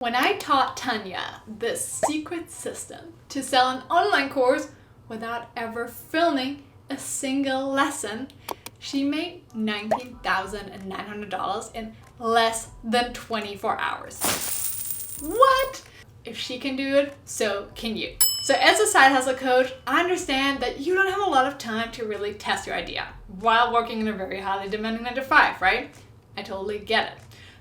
When I taught Tanya the secret system to sell an online course without ever filming a single lesson, she made $19,900 in less than 24 hours. What? If she can do it, so can you. So as a side hustle coach, I understand that you don't have a lot of time to really test your idea while working in a very highly demanding 9-to-5, right? I totally get it.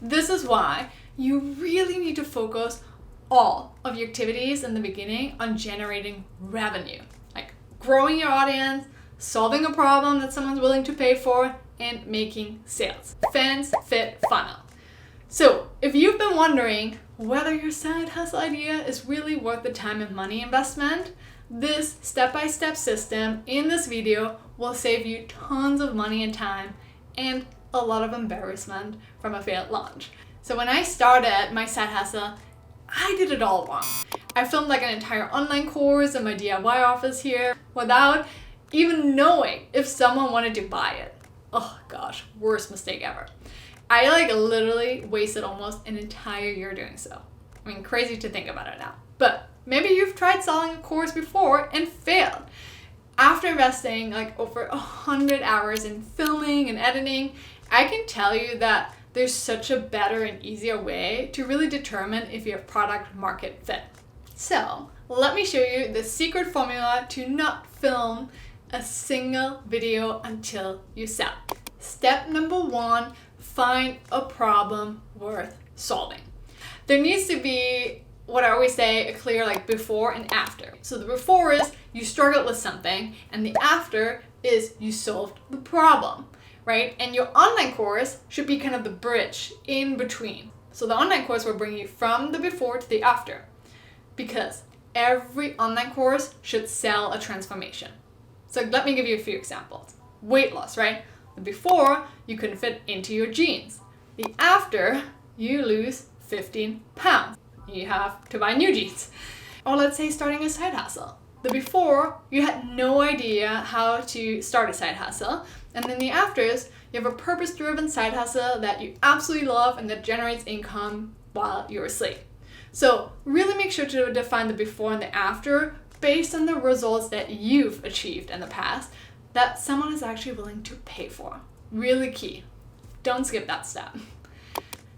This is why you really need to focus all of your activities in the beginning on generating revenue, like growing your audience, solving a problem that someone's willing to pay for, and making sales. Fans fit funnel. So if you've been wondering whether your side hustle idea is really worth the time and money investment, this step-by-step system in this video will save you tons of money and time and a lot of embarrassment from a failed launch. So when I started my side hustle, I did it all wrong. I filmed like an entire online course in my DIY office here without even knowing if someone wanted to buy it. Oh gosh, worst mistake ever. I literally wasted almost an entire year doing so. I mean, crazy to think about it now. But maybe you've tried selling a course before and failed. After investing over 100 hours in filming and editing, I can tell you that there's such a better and easier way to really determine if you have product market fit. So let me show you the secret formula to not film a single video until you sell. Step number 1, find a problem worth solving. There needs to be, what I always say, a clear before and after. So the before is you struggled with something, and the after is you solved the problem, right? And your online course should be kind of the bridge in between. So the online course will bring you from the before to the after, because every online course should sell a transformation. So let me give you a few examples. Weight loss, right? The before, you couldn't fit into your jeans. The after, you lose 15 pounds. You have to buy new jeans. Or let's say starting a side hustle. The before, you had no idea how to start a side hustle. And then the afters, you have a purpose-driven side hustle that you absolutely love and that generates income while you're asleep. So really make sure to define the before and the after based on the results that you've achieved in the past that someone is actually willing to pay for. Really key. Don't skip that step.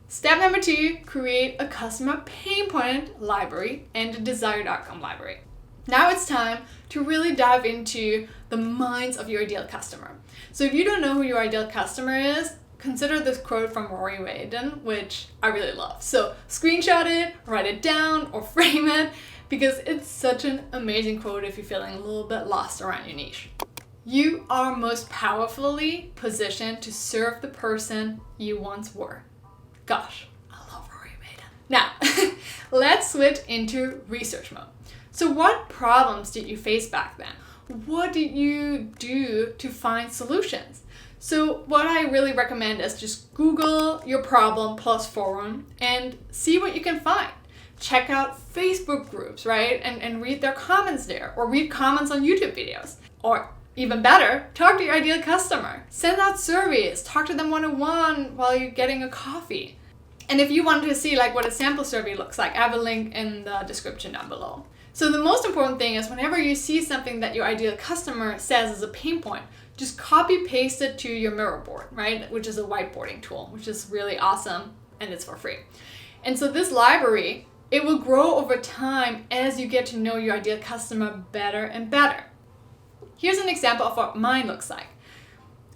Step number 2, create a customer pain point library and a desired outcome library. Now it's time to really dive into the minds of your ideal customer. So if you don't know who your ideal customer is, consider this quote from Rory Vaden, which I really love. So screenshot it, write it down, or frame it, because it's such an amazing quote if you're feeling a little bit lost around your niche. You are most powerfully positioned to serve the person you once were. Gosh, I love Rory Vaden. Now, let's switch into research mode. So what problems did you face back then? What did you do to find solutions? So what I really recommend is just Google your problem plus forum and see what you can find. Check out Facebook groups, right? And read their comments there, or read comments on YouTube videos. Or even better, talk to your ideal customer. Send out surveys, talk to them one-on-one while you're getting a coffee. And if you want to see what a sample survey looks like, I have a link in the description down below. So the most important thing is whenever you see something that your ideal customer says is a pain point, just copy paste it to your Miro board, right? Which is a whiteboarding tool, which is really awesome and it's for free. And so this library, it will grow over time as you get to know your ideal customer better and better. Here's an example of what mine looks like.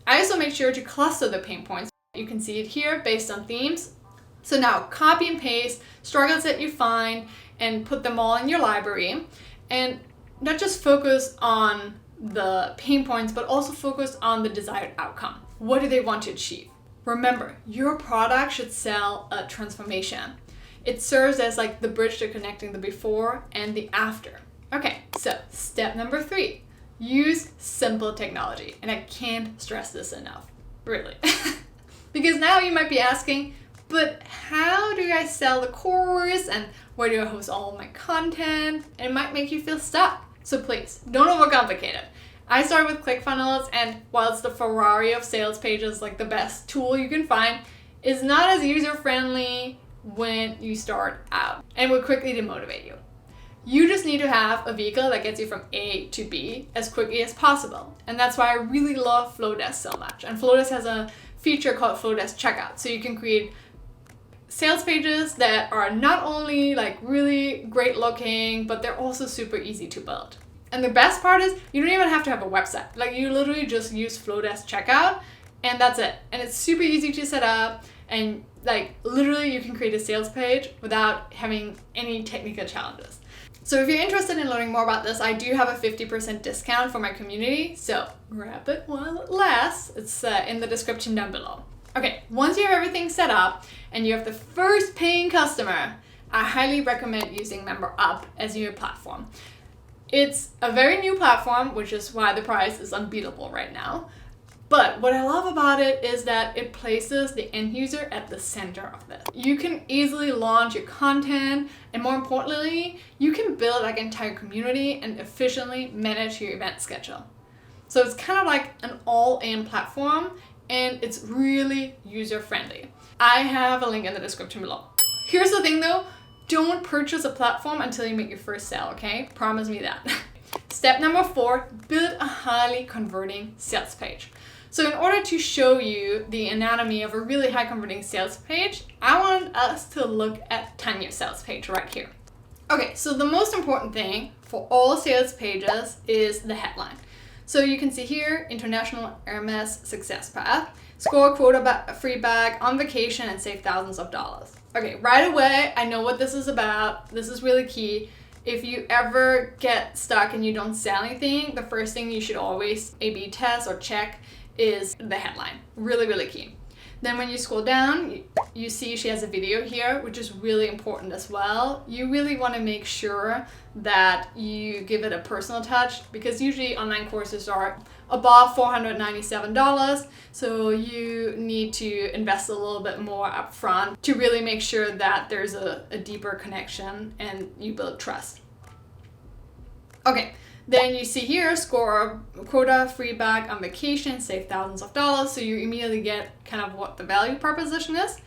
I also make sure to cluster the pain points. You can see it here based on themes. So now copy and paste struggles that you find and put them all in your library, and not just focus on the pain points, but also focus on the desired outcome. What do they want to achieve? Remember, your product should sell a transformation. It serves as the bridge to connecting the before and the after. Okay, so step number 3, use simple technology. And I can't stress this enough, really. Because now you might be asking, but how do I sell the course, and where do I host all of my content? It might make you feel stuck. So please, don't overcomplicate it. I started with ClickFunnels, and while it's the Ferrari of sales pages, the best tool you can find, is not as user-friendly when you start out and will quickly demotivate you. You just need to have a vehicle that gets you from A to B as quickly as possible. And that's why I really love Flowdesk so much. And Flowdesk has a feature called Flowdesk Checkout. So you can create sales pages that are not only like really great looking, but they're also super easy to build. And the best part is you don't even have to have a website. Like you literally just use Flowdesk Checkout and that's it. And it's super easy to set up, and like literally you can create a sales page without having any technical challenges. So if you're interested in learning more about this, I do have a 50% discount for my community. So grab it while it lasts. It's in the description down below. Okay, once you have everything set up and you have the first paying customer, I highly recommend using MemberUp as your platform. It's a very new platform, which is why the price is unbeatable right now. But what I love about it is that it places the end user at the center of this. You can easily launch your content, and more importantly, you can build like an entire community and efficiently manage your event schedule. So it's kind of like an all-in platform, and it's really user-friendly. I have a link in the description below. Here's the thing though, don't purchase a platform until you make your first sale, okay? Promise me that. Step number 4, build a highly converting sales page. So in order to show you the anatomy of a really high converting sales page, I want us to look at Tanya's sales page right here. Okay, so the most important thing for all sales pages is the headline. So you can see here, International Hermes Success Path, score quota free bag on vacation and save thousands of dollars. Okay, right away, I know what this is about. This is really key. If you ever get stuck and you don't sell anything, the first thing you should always A/B test or check is the headline. Really, really key. Then when you scroll down, you see she has a video here, which is really important as well. You really want to make sure that you give it a personal touch, because usually online courses are above $497. So you need to invest a little bit more upfront to really make sure that there's a deeper connection and you build trust. Okay. Then you see here, score a quota free bag on vacation, save thousands of dollars. So you immediately get kind of what the value proposition is.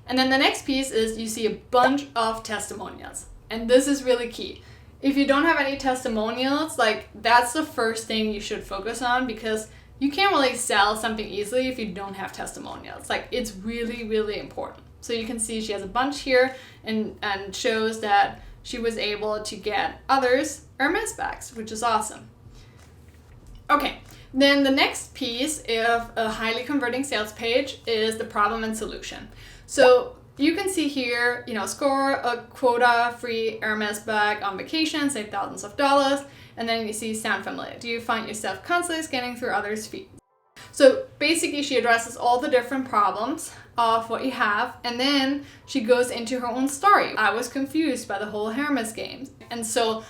And then the next piece is you see a bunch of testimonials. And this is really key. If you don't have any testimonials, like that's the first thing you should focus on, because you can't really sell something easily if you don't have testimonials. Like it's really, really important. So you can see she has a bunch here and shows that she was able to get others Hermes bags, which is awesome. Okay, then the next piece of a highly converting sales page is the problem and solution. So you can see here, score a quota free Hermes bag on vacation, save thousands of dollars, and then you see sound familiar. Do you find yourself constantly scanning through others' feed? So basically she addresses all the different problems of what you have, and then she goes into her own story. I was confused by the whole Hermes games. And so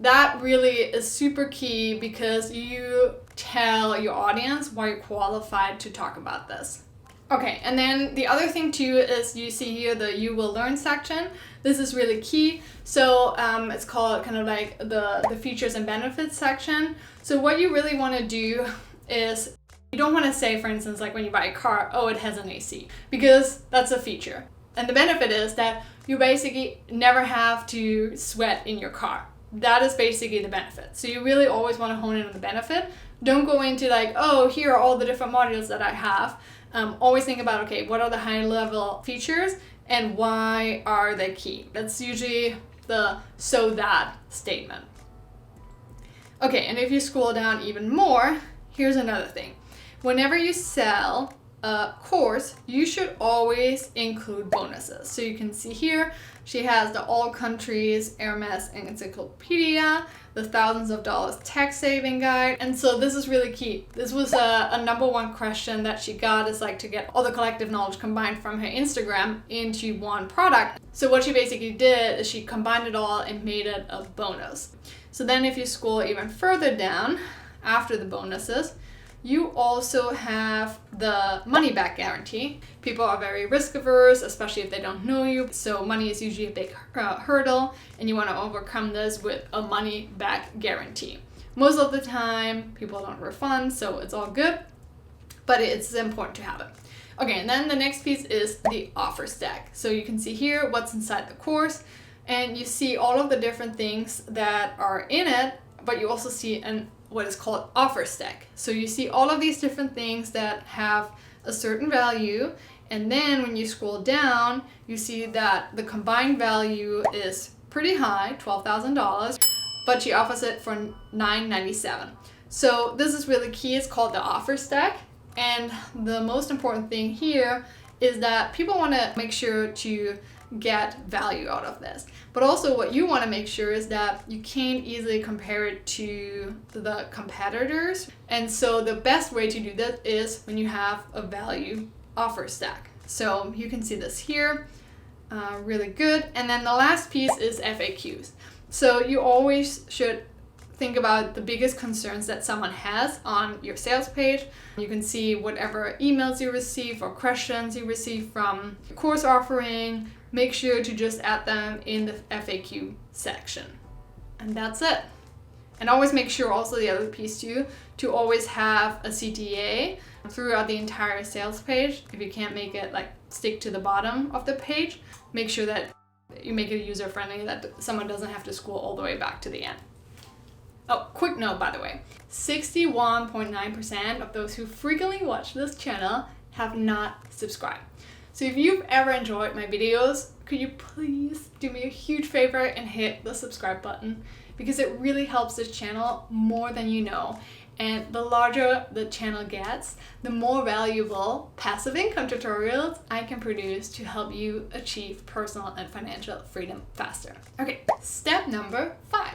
that really is super key, because you tell your audience why you're qualified to talk about this. Okay, and then the other thing too is you see here the you will learn section. This is really key. So it's called kind of like the features and benefits section. So what you really want to do is you don't want to say, for instance, like when you buy a car, oh, it has an AC, because that's a feature. And the benefit is that you basically never have to sweat in your car. That is basically the benefit. So you really always want to hone in on the benefit. Don't go into like, oh, here are all the different modules that I have. Always think about, okay, what are the high level features and why are they key? That's usually the so that statement. Okay, and if you scroll down even more, here's another thing. Whenever you sell a course, you should always include bonuses. So you can see here, she has the all countries Hermes encyclopedia, the thousands of dollars tax saving guide. And so this is really key. This was a number one question that she got, is like to get all the collective knowledge combined from her Instagram into one product. So what she basically did is she combined it all and made it a bonus. So then if you scroll even further down after the bonuses, you also have the money back guarantee. People are very risk averse, especially if they don't know you. So money is usually a big hurdle, and you want to overcome this with a money back guarantee. Most of the time, people don't refund, so it's all good, but it's important to have it. Okay, and then the next piece is the offer stack. So you can see here what's inside the course, and you see all of the different things that are in it, but you also see what is called offer stack. So you see all of these different things that have a certain value, and then when you scroll down, you see that the combined value is pretty high, $12,000, but she offers it for $997. So this is really key. It's called the offer stack. And the most important thing here is that people want to make sure to get value out of this. But also what you want to make sure is that you can't easily compare it to the competitors. And so the best way to do this is when you have a value offer stack. So you can see this here, really good. And then the last piece is FAQs. So you always should think about the biggest concerns that someone has on your sales page. You can see whatever emails you receive or questions you receive from the course offering. Make sure to just add them in the FAQ section. And that's it. And always make sure also the other piece too, to always have a CTA throughout the entire sales page. If you can't make it like stick to the bottom of the page, make sure that you make it user friendly, that someone doesn't have to scroll all the way back to the end. Oh, quick note by the way, 61.9% of those who frequently watch this channel have not subscribed. So if you've ever enjoyed my videos, could you please do me a huge favor and hit the subscribe button, because it really helps this channel more than you know. And the larger the channel gets, the more valuable passive income tutorials I can produce to help you achieve personal and financial freedom faster. Okay, step number 5.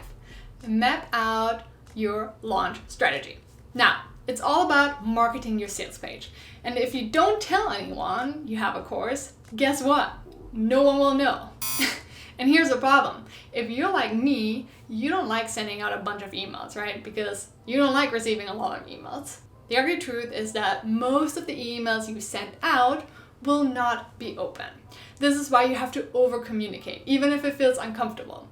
Map out your launch strategy. Now, it's all about marketing your sales page. And if you don't tell anyone you have a course, guess what? No one will know. And here's the problem. If you're like me, you don't like sending out a bunch of emails, right? Because you don't like receiving a lot of emails. The ugly truth is that most of the emails you send out will not be open. This is why you have to over communicate, even if it feels uncomfortable.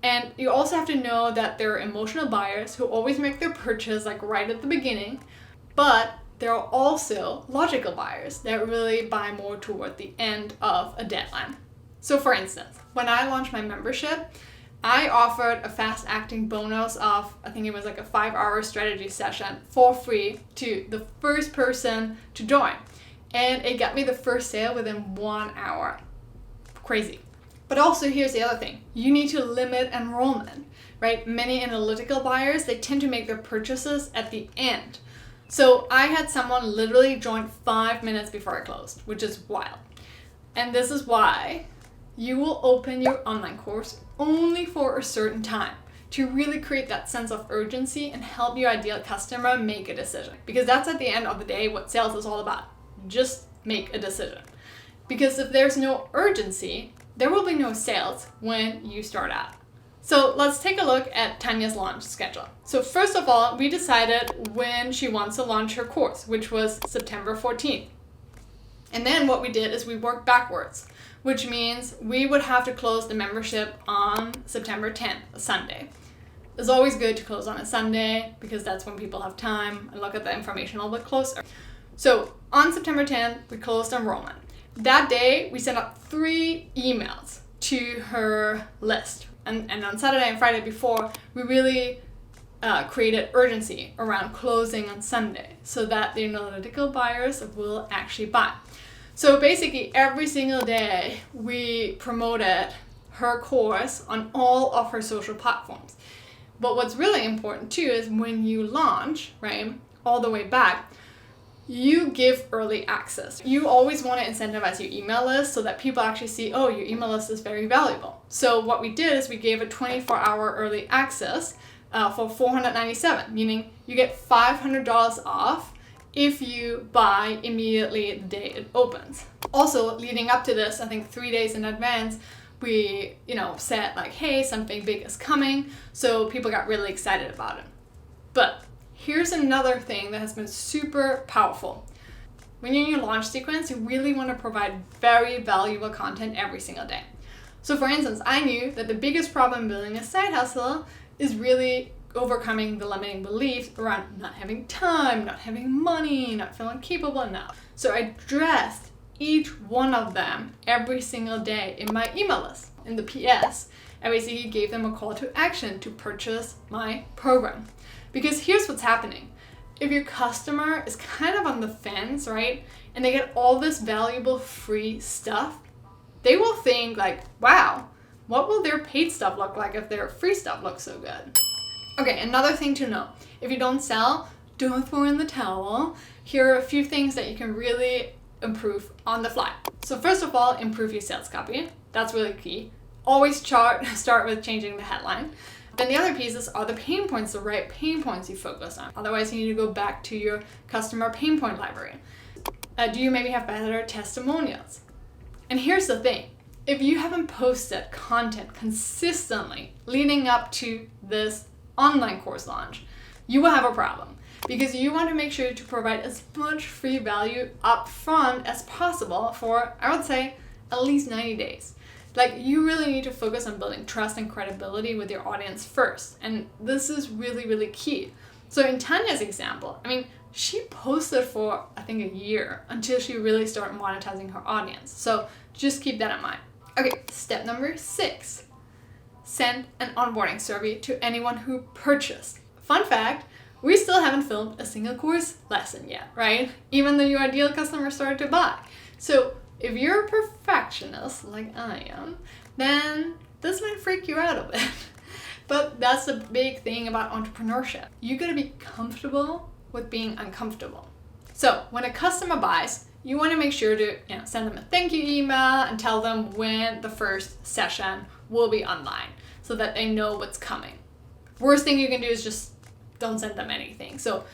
And you also have to know that there are emotional buyers who always make their purchase like right at the beginning, but there are also logical buyers that really buy more toward the end of a deadline. So for instance, when I launched my membership, I offered a fast acting bonus of, I think it was like a 5-hour strategy session for free to the first person to join. And it got me the first sale within 1 hour. Crazy. But also here's the other thing. You need to limit enrollment, right? Many analytical buyers, they tend to make their purchases at the end. So I had someone literally join 5 minutes before I closed, which is wild. And this is why you will open your online course only for a certain time to really create that sense of urgency and help your ideal customer make a decision. Because that's at the end of the day what sales is all about. Just make a decision. Because if there's no urgency, there will be no sales when you start out. So let's take a look at Tanya's launch schedule. So first of all, we decided when she wants to launch her course, which was September 14th. And then what we did is we worked backwards, which means we would have to close the membership on September 10th, a Sunday. It's always good to close on a Sunday because that's when people have time and look at the information a little bit closer. So on September 10th, we closed enrollment. That day, we sent out 3 emails to her list. And on Saturday and Friday before, we really created urgency around closing on Sunday so that the analytical buyers will actually buy. So basically, every single day, we promoted her course on all of her social platforms. But what's really important too is when you launch, right, all the way back, you give early access. You always want to incentivize your email list so that people actually see, oh, your email list is very valuable. So what we did is we gave a 24-hour early access for $497, meaning you get $500 off if you buy immediately the day it opens. Also, leading up to this, I think 3 days in advance, we, said like, hey, something big is coming. So people got really excited about it. But here's another thing that has been super powerful. When you're in your launch sequence, you really want to provide very valuable content every single day. So for instance, I knew that the biggest problem building a side hustle is really overcoming the limiting beliefs around not having time, not having money, not feeling capable enough. So I addressed each one of them every single day in my email list. In the PS, I basically gave them a call to action to purchase my program. Because here's what's happening. If your customer is kind of on the fence, right, and they get all this valuable free stuff, they will think like, wow, what will their paid stuff look like if their free stuff looks so good? Okay, another thing to know. If you don't sell, don't throw in the towel. Here are a few things that you can really improve on the fly. So first of all, improve your sales copy. That's really key. Always start with changing the headline. Then the other pieces are the pain points, the right pain points you focus on. Otherwise, you need to go back to your customer pain point library. Do you maybe have better testimonials? And here's the thing. If you haven't posted content consistently leading up to this online course launch, you will have a problem because you want to make sure to provide as much free value upfront as possible for, I would say, at least 90 days. Like, you really need to focus on building trust and credibility with your audience first. And this is really, really key. So in Tanya's example, I mean, she posted for, I think, a year until she really started monetizing her audience. So just keep that in mind. Okay, step number 6. Send an onboarding survey to anyone who purchased. Fun fact, we still haven't filmed a single course lesson yet, right? Even though your ideal customer started to buy. So if you're a perfectionist like I am, then this might freak you out a bit. But that's the big thing about entrepreneurship. You gotta be comfortable with being uncomfortable. So when a customer buys, you want to make sure to send them a thank you email and tell them when the first session will be online so that they know what's coming. Worst thing you can do is just don't send them anything. So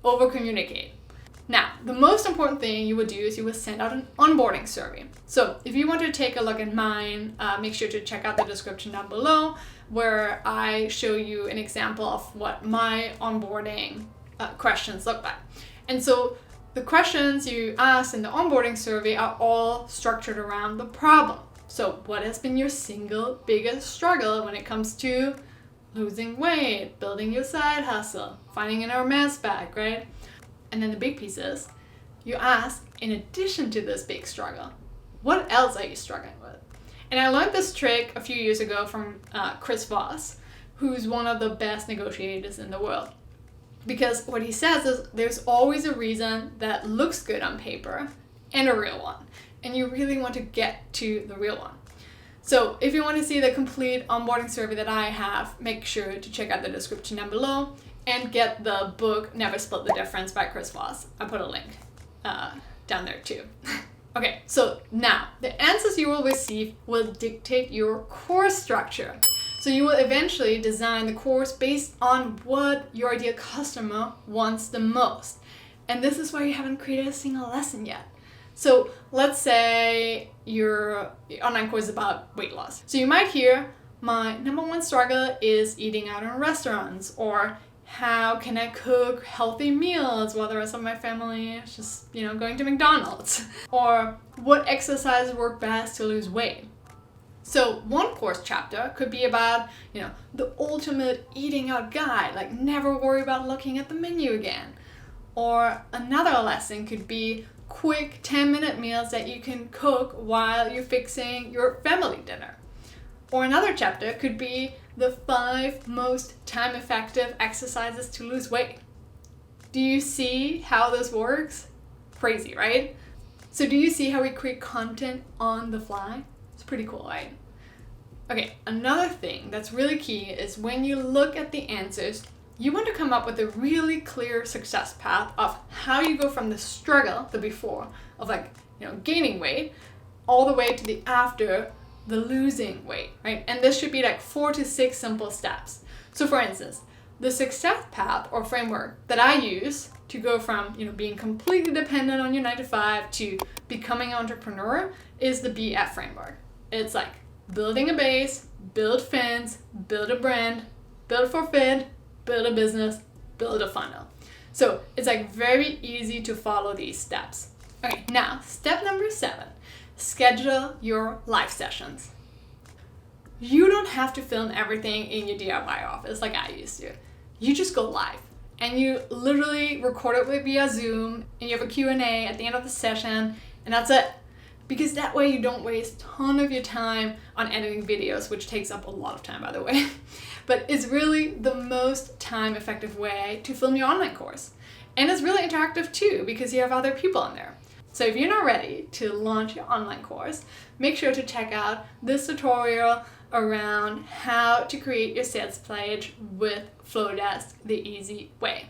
over communicate. Now, the most important thing you would do is you would send out an onboarding survey. So if you want to take a look at mine, make sure to check out the description down below where I show you an example of what my onboarding questions look like. And so the questions you ask in the onboarding survey are all structured around the problem. So what has been your single biggest struggle when it comes to losing weight, building your side hustle, finding an Hermes bag, right? And then the big piece is, you ask, in addition to this big struggle, what else are you struggling with? And I learned this trick a few years ago from Chris Voss, who's one of the best negotiators in the world. Because what he says is there's always a reason that looks good on paper and a real one. And you really want to get to the real one. So if you want to see the complete onboarding survey that I have, make sure to check out the description down below and get the book Never Split the Difference by Chris Voss. I put a link down there too. Okay, so now the answers you will receive will dictate your course structure. So you will eventually design the course based on what your ideal customer wants the most. And this is why you haven't created a single lesson yet. So let's say your online course is about weight loss. So you might hear, my number one struggle is eating out in restaurants, or how can I cook healthy meals while the rest of my family is just, going to McDonald's? Or what exercises work best to lose weight? So one course chapter could be about, the ultimate eating out guide, like never worry about looking at the menu again. Or another lesson could be quick 10-minute meals that you can cook while you're fixing your family dinner. Or another chapter could be the 5 most time-effective exercises to lose weight. Do you see how this works? Crazy, right? So do you see how we create content on the fly? It's pretty cool, right? Okay, another thing that's really key is when you look at the answers, you want to come up with a really clear success path of how you go from the struggle, the before, of gaining weight, all the way to the after, the losing weight, right? And this should be 4 to 6 simple steps. So for instance, the success path or framework that I use to go from, being completely dependent on your 9-to-5 to becoming an entrepreneur is the BF framework. It's building a base, build fins, build a brand, build for fit, build a business, build a funnel. So it's very easy to follow these steps. Okay, now step number 7, schedule your live sessions. You don't have to film everything in your DIY office like I used to. You just go live and you literally record it via Zoom, and you have a Q&A at the end of the session, and that's it. Because that way you don't waste a ton of your time on editing videos, which takes up a lot of time, by the way. But it's really the most time-effective way to film your online course. And it's really interactive too, because you have other people in there. So if you're not ready to launch your online course, make sure to check out this tutorial around how to create your sales page with Flowdesk the easy way.